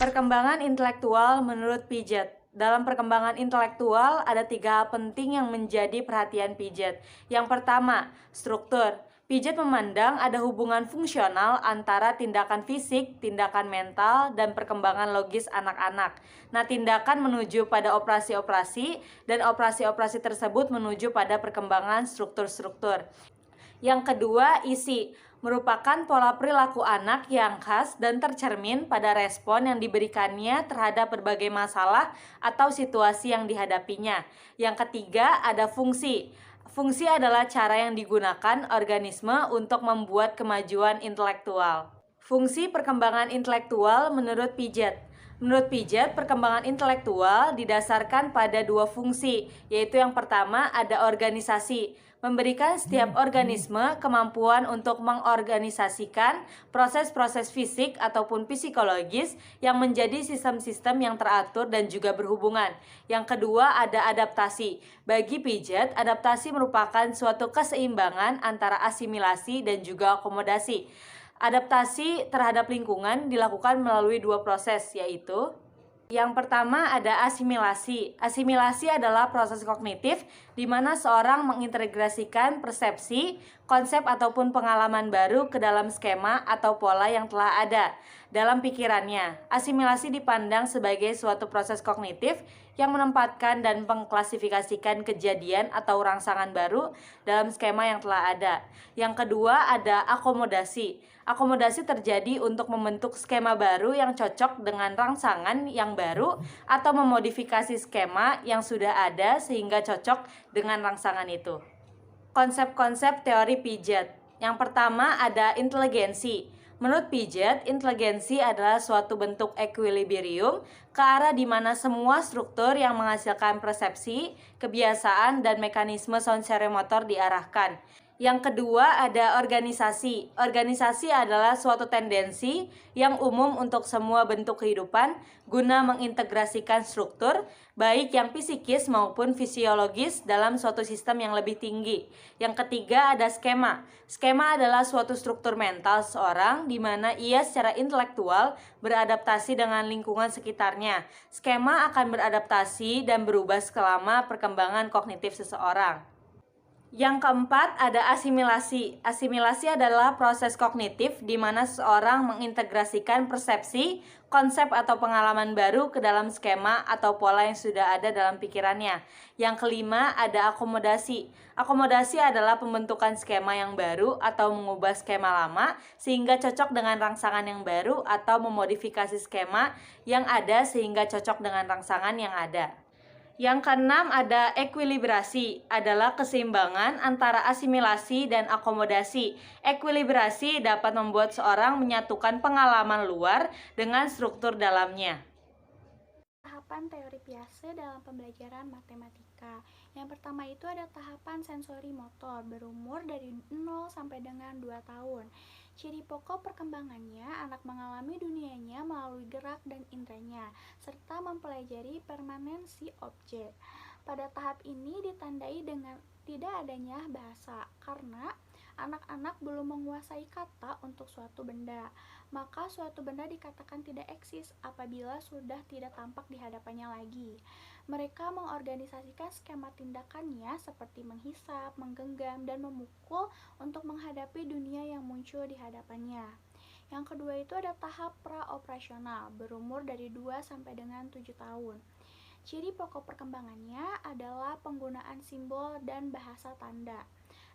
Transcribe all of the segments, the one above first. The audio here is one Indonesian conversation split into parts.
Perkembangan intelektual menurut Piaget. Dalam perkembangan intelektual, ada 3 hal penting yang menjadi perhatian Piaget. Yang pertama, struktur. Piaget memandang ada hubungan fungsional antara tindakan fisik, tindakan mental, dan perkembangan logis anak-anak. Nah, tindakan menuju pada operasi-operasi, dan operasi-operasi tersebut menuju pada perkembangan struktur-struktur. Yang kedua, isi merupakan pola perilaku anak yang khas dan tercermin pada respon yang diberikannya terhadap berbagai masalah atau situasi yang dihadapinya. Yang ketiga, ada fungsi. Fungsi adalah cara yang digunakan organisme untuk membuat kemajuan intelektual. Fungsi perkembangan intelektual menurut Piaget. Menurut Piaget, perkembangan intelektual didasarkan pada 2 fungsi, yaitu yang pertama ada organisasi, memberikan setiap organisme kemampuan untuk mengorganisasikan proses-proses fisik ataupun psikologis yang menjadi sistem-sistem yang teratur dan juga berhubungan. Yang kedua ada adaptasi. Bagi Piaget, adaptasi merupakan suatu keseimbangan antara asimilasi dan juga akomodasi. Adaptasi terhadap lingkungan dilakukan melalui 2 proses, yaitu yang pertama ada asimilasi. Asimilasi adalah proses kognitif di mana seorang mengintegrasikan persepsi, konsep ataupun pengalaman baru ke dalam skema atau pola yang telah ada dalam pikirannya. Asimilasi dipandang sebagai suatu proses kognitif yang menempatkan dan mengklasifikasikan kejadian atau rangsangan baru dalam skema yang telah ada. Yang kedua ada akomodasi. Akomodasi terjadi untuk membentuk skema baru yang cocok dengan rangsangan yang baru atau memodifikasi skema yang sudah ada sehingga cocok dengan rangsangan itu. Konsep-konsep teori Piaget. Yang pertama ada inteligensi. Menurut Piaget, inteligensi adalah suatu bentuk equilibrium ke arah di mana semua struktur yang menghasilkan persepsi, kebiasaan, dan mekanisme sensorimotor diarahkan. Yang kedua ada organisasi. Organisasi adalah suatu tendensi yang umum untuk semua bentuk kehidupan guna mengintegrasikan struktur, baik yang psikis maupun fisiologis dalam suatu sistem yang lebih tinggi. Yang ketiga ada skema. Skema adalah suatu struktur mental seseorang di mana ia secara intelektual beradaptasi dengan lingkungan sekitarnya. Skema akan beradaptasi dan berubah selama perkembangan kognitif seseorang. Yang keempat ada asimilasi. Asimilasi adalah proses kognitif di mana seseorang mengintegrasikan persepsi, konsep atau pengalaman baru ke dalam skema atau pola yang sudah ada dalam pikirannya. Yang kelima ada akomodasi. Akomodasi adalah pembentukan skema yang baru atau mengubah skema lama sehingga cocok dengan rangsangan yang baru atau memodifikasi skema yang ada sehingga cocok dengan rangsangan yang ada. Yang keenam ada ekuilibrasi, adalah keseimbangan antara asimilasi dan akomodasi. Ekuilibrasi dapat membuat seorang menyatukan pengalaman luar dengan struktur dalamnya. Tahapan teori Piaget dalam pembelajaran matematika. Yang pertama itu ada tahapan sensori motor berumur dari 0 sampai dengan 2 tahun. Ciri pokok perkembangannya, anak mengalami dunianya melalui gerak dan indranya, serta mempelajari permanensi objek. Pada tahap ini ditandai dengan tidak adanya bahasa, karena anak-anak belum menguasai kata untuk suatu benda. Maka suatu benda dikatakan tidak eksis apabila sudah tidak tampak di hadapannya lagi. Mereka mengorganisasikan skema tindakannya seperti menghisap, menggenggam, dan memukul untuk menghadapi dunia yang muncul di hadapannya. Yang kedua itu ada tahap pra-operasional, berumur dari 2 sampai dengan 7 tahun. Ciri pokok perkembangannya adalah penggunaan simbol dan bahasa tanda,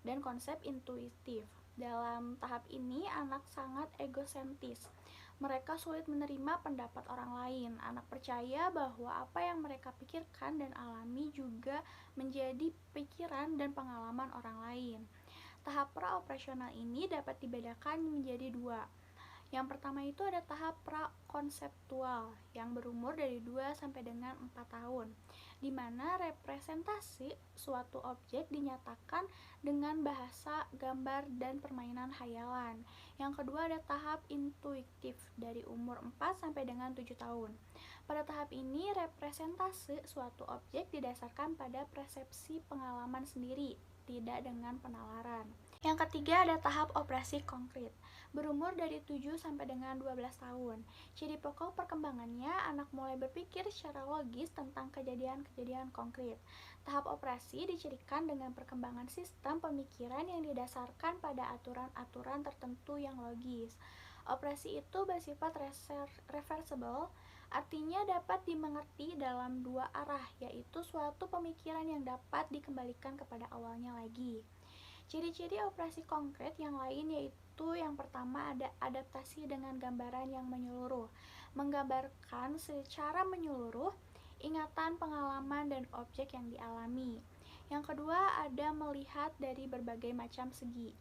dan konsep intuitif. Dalam tahap ini, anak sangat egosentris. Mereka sulit menerima pendapat orang lain. Anak percaya bahwa apa yang mereka pikirkan dan alami juga menjadi pikiran dan pengalaman orang lain. Tahap pra-operasional ini dapat dibedakan menjadi 2. Yang pertama itu ada tahap prakonseptual yang berumur dari 2 sampai dengan 4 tahun, di mana representasi suatu objek dinyatakan dengan bahasa, gambar, dan permainan hayalan. Yang kedua ada tahap intuitif dari umur 4 sampai dengan 7 tahun. Pada tahap ini, representasi suatu objek didasarkan pada persepsi pengalaman sendiri, tidak dengan penalaran. Yang ketiga ada tahap operasi konkret, berumur dari 7 sampai dengan 12 tahun. Ciri pokok perkembangannya, anak mulai berpikir secara logis tentang kejadian-kejadian konkret. Tahap operasi dicirikan dengan perkembangan sistem pemikiran yang didasarkan pada aturan-aturan tertentu yang logis. Operasi itu bersifat reversible, artinya dapat dimengerti dalam dua arah, yaitu suatu pemikiran yang dapat dikembalikan kepada awalnya lagi. Ciri-ciri operasi konkret yang lain yaitu yang pertama ada adaptasi dengan gambaran yang menyeluruh, menggambarkan secara menyeluruh ingatan, pengalaman, dan objek yang dialami. Yang kedua ada melihat dari berbagai macam segi.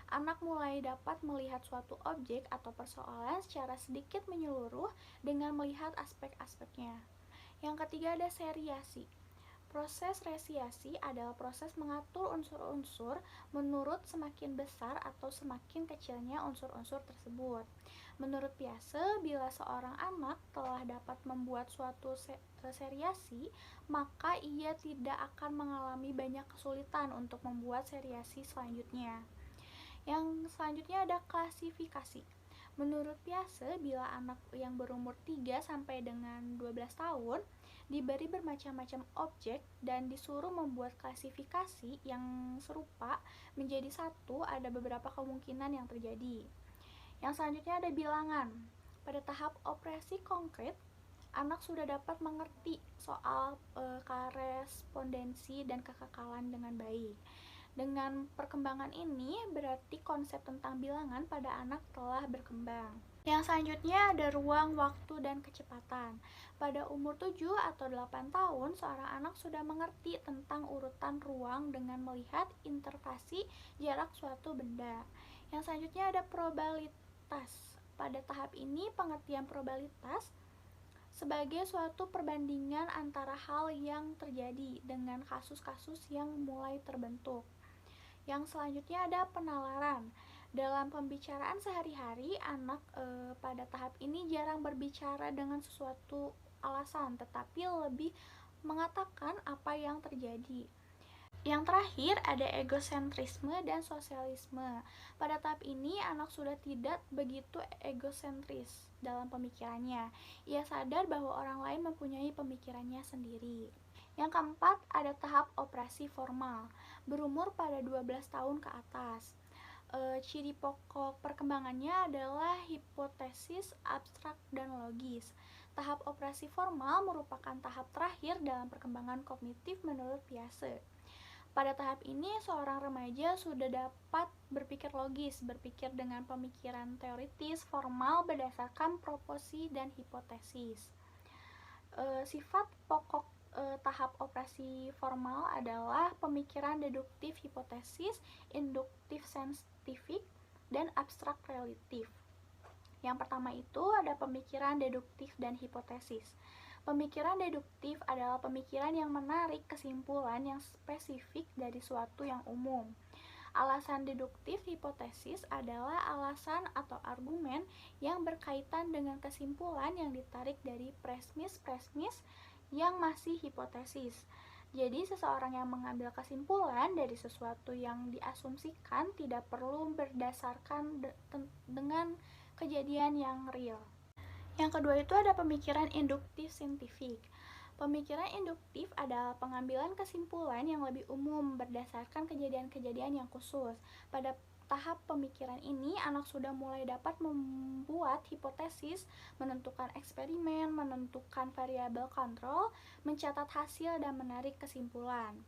Anak mulai dapat melihat suatu objek atau persoalan secara sedikit menyeluruh dengan melihat aspek-aspeknya. Yang ketiga ada seriasi. Proses resiasi adalah proses mengatur unsur-unsur menurut semakin besar atau semakin kecilnya unsur-unsur tersebut. Menurut Piase, bila seorang anak telah dapat membuat suatu seriasi, maka ia tidak akan mengalami banyak kesulitan untuk membuat seriasi selanjutnya. Yang selanjutnya ada klasifikasi. Menurut Piase, bila anak yang berumur 3 sampai dengan 12 tahun diberi bermacam-macam objek dan disuruh membuat klasifikasi yang serupa menjadi satu, ada beberapa kemungkinan yang terjadi. Yang selanjutnya ada bilangan. Pada tahap operasi konkret, anak sudah dapat mengerti soal korespondensi dan kekekalan dengan baik. Dengan perkembangan ini, berarti konsep tentang bilangan pada anak telah berkembang. Yang selanjutnya ada ruang, waktu, dan kecepatan. Pada umur 7 atau 8 tahun, seorang anak sudah mengerti tentang urutan ruang dengan melihat intervasi jarak suatu benda. Yang selanjutnya ada probabilitas. Pada tahap ini, pengertian probabilitas sebagai suatu perbandingan antara hal yang terjadi dengan kasus-kasus yang mulai terbentuk. Yang selanjutnya ada penalaran. Dalam pembicaraan sehari-hari, anak pada tahap ini jarang berbicara dengan sesuatu alasan, tetapi lebih mengatakan apa yang terjadi. Yang terakhir ada egosentrisme dan sosialisme. Pada tahap ini, anak sudah tidak begitu egosentris dalam pemikirannya. Ia sadar bahwa orang lain mempunyai pemikirannya sendiri. Yang keempat, ada tahap operasi formal, berumur pada 12 tahun ke atas. Ciri pokok perkembangannya adalah hipotesis, abstrak, dan logis. Tahap operasi formal merupakan tahap terakhir dalam perkembangan kognitif menurut Piase. Pada tahap ini, seorang remaja sudah dapat berpikir logis, berpikir dengan pemikiran teoritis, formal berdasarkan proposi dan hipotesis. Sifat pokok tahap operasi formal adalah pemikiran deduktif hipotesis, induktif saintifik, dan abstrak relatif. Yang pertama itu ada pemikiran deduktif dan hipotesis. Pemikiran deduktif adalah pemikiran yang menarik kesimpulan yang spesifik dari suatu yang umum. Alasan deduktif hipotesis adalah alasan atau argumen yang berkaitan dengan kesimpulan yang ditarik dari premis yang masih hipotesis. Jadi, seseorang yang mengambil kesimpulan dari sesuatu yang diasumsikan tidak perlu berdasarkan dengan kejadian yang real. Yang kedua itu ada pemikiran induktif saintifik. Pemikiran induktif adalah pengambilan kesimpulan yang lebih umum berdasarkan kejadian-kejadian yang khusus. Pada tahap pemikiran ini, anak sudah mulai dapat membuat hipotesis, menentukan eksperimen, menentukan variabel kontrol, mencatat hasil, dan menarik kesimpulan.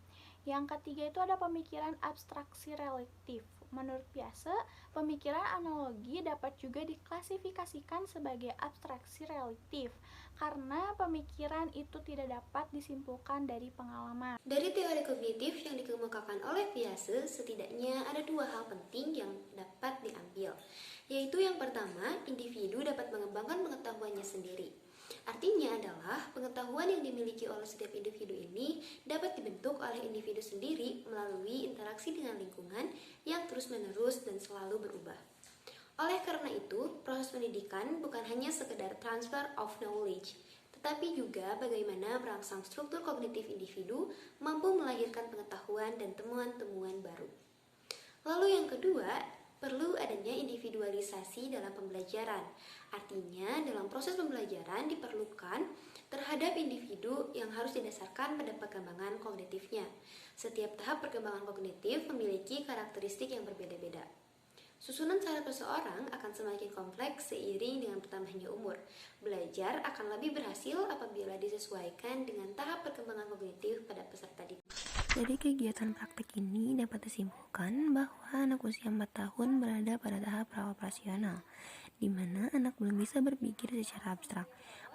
Yang ketiga itu ada pemikiran abstraksi relatif. Menurut Piase, pemikiran analogi dapat juga diklasifikasikan sebagai abstraksi relatif karena pemikiran itu tidak dapat disimpulkan dari pengalaman. Dari teori kognitif yang dikemukakan oleh Piase, setidaknya ada dua hal penting yang dapat diambil, yaitu yang pertama, individu dapat mengembangkan pengetahuannya sendiri. Artinya adalah pengetahuan yang dimiliki oleh setiap individu ini dapat dibentuk oleh individu sendiri melalui interaksi dengan lingkungan yang terus-menerus dan selalu berubah. Oleh karena itu, proses pendidikan bukan hanya sekedar transfer of knowledge, tetapi juga bagaimana merangsang struktur kognitif individu mampu melahirkan pengetahuan dan temuan-temuan baru. Lalu yang kedua, perlu adanya individualisasi dalam pembelajaran. Artinya, dalam proses pembelajaran diperlukan terhadap individu yang harus didasarkan pada perkembangan kognitifnya. Setiap tahap perkembangan kognitif memiliki karakteristik yang berbeda-beda. Susunan saraf seseorang akan semakin kompleks seiring dengan bertambahnya umur. Belajar akan lebih berhasil apabila disesuaikan dengan tahap perkembangan kognitif pada peserta didik. Dari kegiatan praktik ini dapat disimpulkan bahwa anak usia 4 tahun berada pada tahap pra-operasional, di mana anak belum bisa berpikir secara abstrak.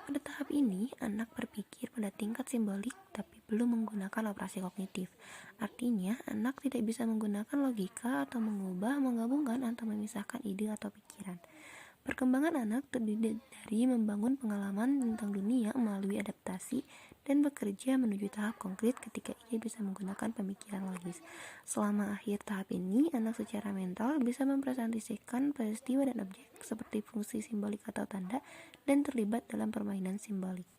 Pada tahap ini, anak berpikir pada tingkat simbolik tapi belum menggunakan operasi kognitif. Artinya, anak tidak bisa menggunakan logika atau mengubah, menggabungkan, atau memisahkan ide atau pikiran. Perkembangan anak terdiri dari membangun pengalaman tentang dunia melalui adaptasi dan bekerja menuju tahap konkret ketika ia bisa menggunakan pemikiran logis. Selama akhir tahap ini, anak secara mental bisa mempresentasikan peristiwa dan objek seperti fungsi simbolik atau tanda dan terlibat dalam permainan simbolik.